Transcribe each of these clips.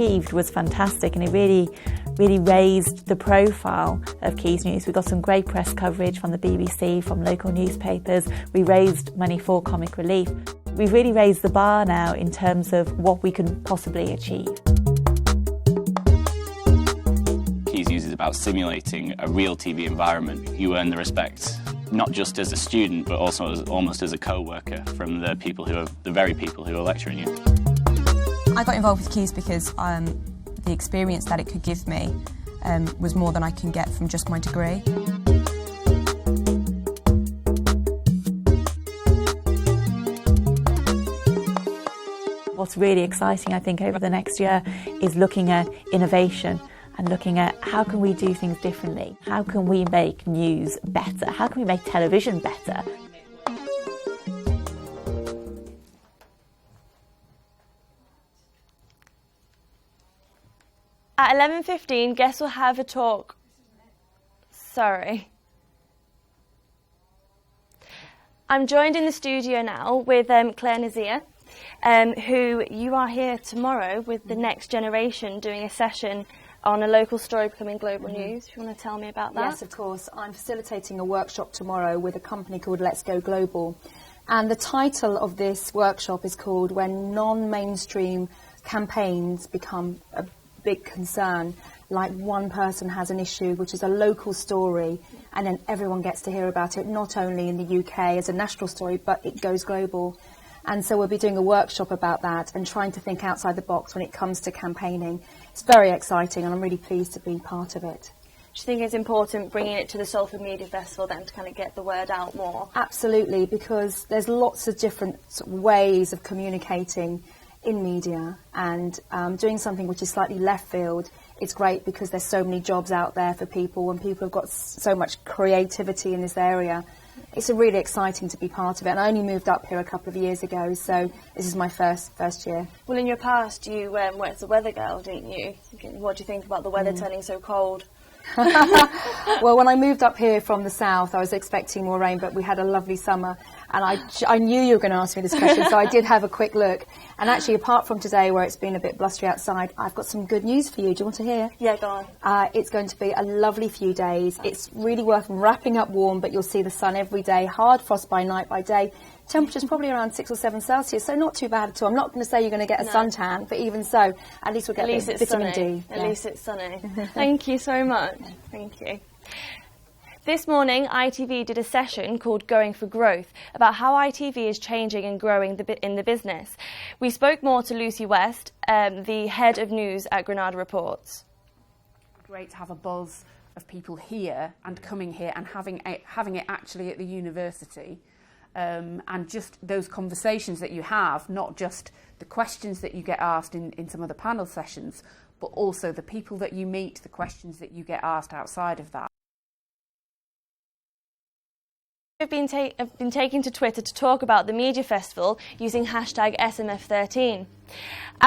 Achieved was fantastic, and it really raised the profile of Quays News. We got some great press coverage from the BBC, from local newspapers. We raised money for comic relief. We've really raised the bar now in terms of what we can possibly achieve. Quays News is about simulating a real TV environment. You earn the respect not just as a student, but also almost as a co-worker from the very people who are lecturing you. I got involved with Quays because the experience that it could give me was more than I can get from just my degree. What's really exciting, I think, over the next year is looking at innovation and looking at how can we do things differently? How can we make news better? How can we make television better? At 11:15, guests will have a talk. Sorry. I'm joined in the studio now with Claire Nazir, who you are here tomorrow with the Next Generation doing a session on a local story becoming global news. If you want to tell me about that? Yes, of course. I'm facilitating a workshop tomorrow with a company called Let's Go Global. And the title of this workshop is called When Non-Mainstream Campaigns Become a Big Concern. Like one person has an issue which is a local story, and then everyone gets to hear about it, not only in the UK as a national story, but it goes global. And so we'll be doing a workshop about that and trying to think outside the box when it comes to campaigning. It's very exciting, and I'm really pleased to be part of it. Do you think it's important bringing it to the Salford Media Festival then to kind of get the word out more? Absolutely, because there's lots of different ways of communicating in media, and doing something which is slightly left field. It's great because there's so many jobs out there for people, and people have got so much creativity in this area. It's really exciting to be part of it, and I only moved up here a couple of years ago, so this is my first year. Well, in your past you worked as a weather girl, didn't you? What do you think about the weather turning so cold? Well, when I moved up here from the south, I was expecting more rain, but we had a lovely summer, and I knew you were going to ask me this question, so I did have a quick look. And actually, apart from today, where it's been a bit blustery outside, I've got some good news for you. Do you want to hear? Yeah, go on. It's going to be a lovely few days. It's really worth wrapping up warm, but you'll see the sun every day. Hard frost by night, by day. Temperature's probably around 6 or 7 Celsius, so not too bad at all. I'm not going to say you're going to get a suntan, but even so, at least we'll get a bit of vitamin D. At least it's sunny. Thank you so much. Thank you. This morning, ITV did a session called Going for Growth about how ITV is changing and growing in the business. We spoke more to Lucy West, the head of news at Granada Reports. Great to have a buzz of people here and coming here and having it actually at the university. And just those conversations that you have, not just the questions that you get asked in some of the panel sessions, but also the people that you meet, the questions that you get asked outside of that. I've been taken to Twitter to talk about the Media Festival using hashtag SMF13.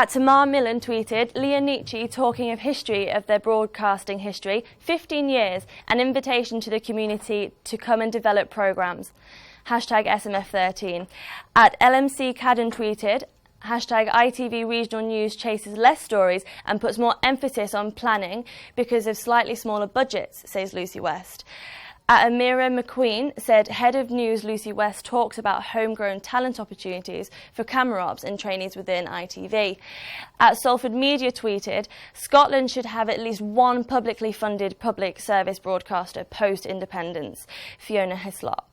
Tamar Millen tweeted, Leah Nietzsche talking of history of their broadcasting history, 15 years, an invitation to the community to come and develop programmes. Hashtag SMF13. LMC Cadden tweeted, hashtag ITV Regional News chases less stories and puts more emphasis on planning because of slightly smaller budgets, says Lucy West. Amira McQueen said, Head of News Lucy West talks about homegrown talent opportunities for camera ops and trainees within ITV. Salford Media tweeted, Scotland should have at least one publicly funded public service broadcaster post-independence, Fiona Hislop.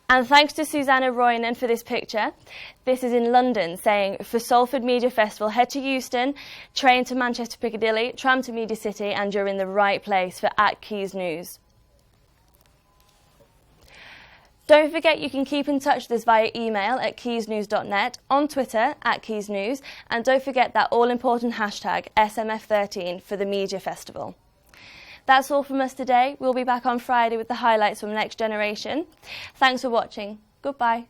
And thanks to Susanna Roynan for this picture. This is in London, saying, for Salford Media Festival, head to Euston, train to Manchester Piccadilly, tram to Media City, and you're in the right place for @Quays News. Don't forget you can keep in touch with us via email at quaysnews.net, on Twitter @QuaysNews, and don't forget that all-important hashtag SMF13 for the Media Festival. That's all from us today. We'll be back on Friday with the highlights from Next Generation. Thanks for watching. Goodbye.